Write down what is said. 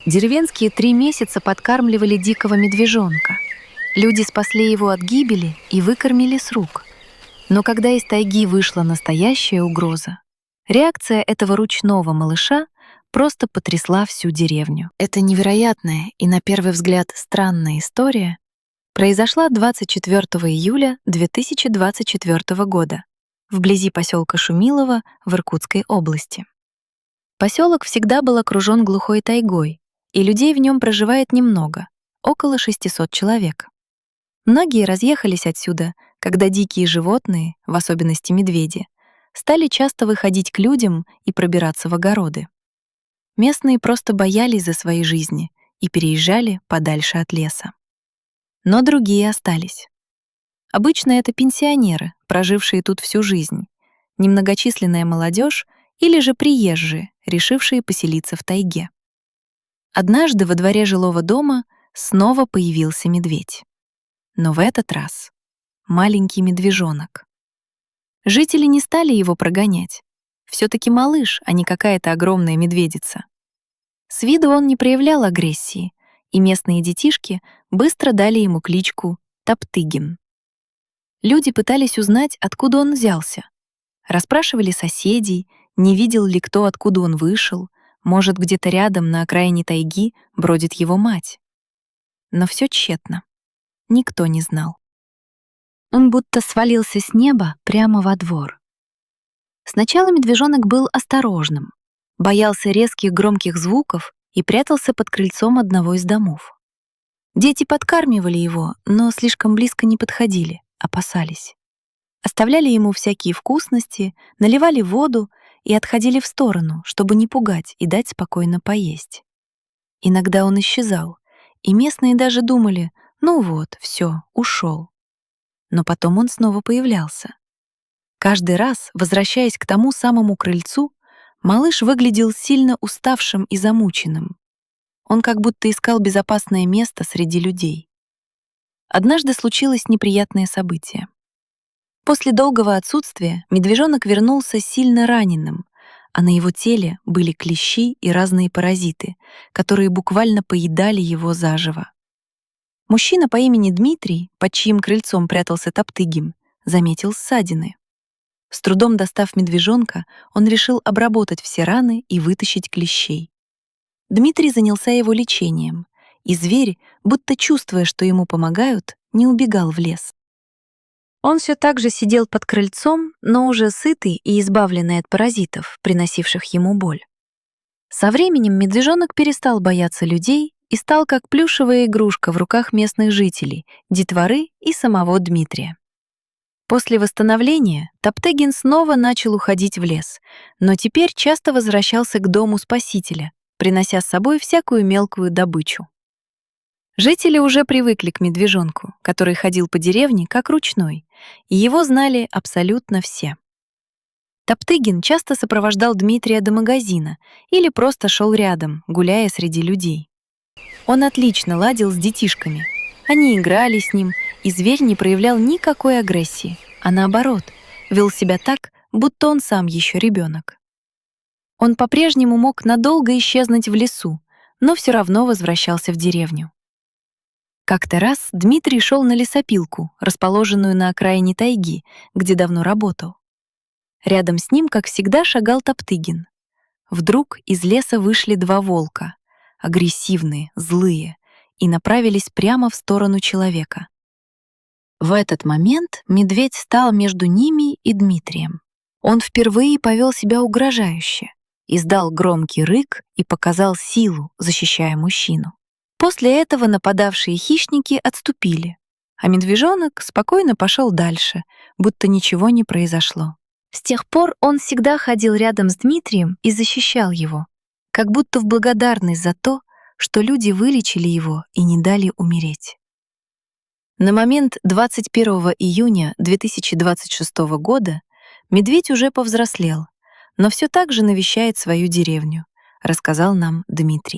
Деревенские 3 месяца подкармливали дикого медвежонка. Люди спасли его от гибели и выкормили с рук. Но когда из тайги вышла настоящая угроза, реакция этого ручного малыша просто потрясла всю деревню. Эта невероятная и, на первый взгляд, странная история произошла 24 июля 2024 года вблизи поселка Шумилово в Иркутской области. Поселок всегда был окружен глухой тайгой, и людей в нем проживает немного, около 600 человек. Многие разъехались отсюда, когда дикие животные, в особенности медведи, стали часто выходить к людям и пробираться в огороды. Местные просто боялись за свои жизни и переезжали подальше от леса. Но другие остались. Обычно это пенсионеры, прожившие тут всю жизнь, немногочисленная молодежь или же приезжие, решившие поселиться в тайге. Однажды во дворе жилого дома снова появился медведь. Но в этот раз маленький медвежонок. Жители не стали его прогонять. Все-таки малыш, а не какая-то огромная медведица. С виду он не проявлял агрессии, и местные детишки быстро дали ему кличку Топтыгин. Люди пытались узнать, откуда он взялся. Расспрашивали соседей, не видел ли кто, откуда он вышел, может, где-то рядом на окраине тайги бродит его мать. Но все тщетно. Никто не знал. Он будто свалился с неба прямо во двор. Сначала медвежонок был осторожным, боялся резких громких звуков и прятался под крыльцом одного из домов. Дети подкармливали его, но слишком близко не подходили, опасались. Оставляли ему всякие вкусности, наливали воду и отходили в сторону, чтобы не пугать и дать спокойно поесть. Иногда он исчезал, и местные даже думали: ну вот, все, ушел. Но потом он снова появлялся. Каждый раз, возвращаясь к тому самому крыльцу, малыш выглядел сильно уставшим и замученным. Он как будто искал безопасное место среди людей. Однажды случилось неприятное событие. После долгого отсутствия медвежонок вернулся сильно раненым, а на его теле были клещи и разные паразиты, которые буквально поедали его заживо. Мужчина по имени Дмитрий, под чьим крыльцом прятался Топтыгин, заметил ссадины. С трудом достав медвежонка, он решил обработать все раны и вытащить клещей. Дмитрий занялся его лечением, и зверь, будто чувствуя, что ему помогают, не убегал в лес. Он все так же сидел под крыльцом, но уже сытый и избавленный от паразитов, приносивших ему боль. Со временем медвежонок перестал бояться людей и стал как плюшевая игрушка в руках местных жителей, детворы и самого Дмитрия. После восстановления Топтыгин снова начал уходить в лес, но теперь часто возвращался к дому спасителя, принося с собой всякую мелкую добычу. Жители уже привыкли к медвежонку, который ходил по деревне как ручной, и его знали абсолютно все. Топтыгин часто сопровождал Дмитрия до магазина или просто шел рядом, гуляя среди людей. Он отлично ладил с детишками. Они играли с ним, и зверь не проявлял никакой агрессии, а наоборот, вел себя так, будто он сам еще ребенок. Он по-прежнему мог надолго исчезнуть в лесу, но все равно возвращался в деревню. Как-то раз Дмитрий шел на лесопилку, расположенную на окраине тайги, где давно работал. Рядом с ним, как всегда, шагал Топтыгин. Вдруг из леса вышли 2 волка, агрессивные, злые, и направились прямо в сторону человека. В этот момент медведь стал между ними и Дмитрием. Он впервые повел себя угрожающе, издал громкий рык и показал силу, защищая мужчину. После этого нападавшие хищники отступили, а медвежонок спокойно пошел дальше, будто ничего не произошло. С тех пор он всегда ходил рядом с Дмитрием и защищал его, как будто в благодарность за то, что люди вылечили его и не дали умереть. На момент 21 июня 2026 года медведь уже повзрослел, но все так же навещает свою деревню, рассказал нам Дмитрий.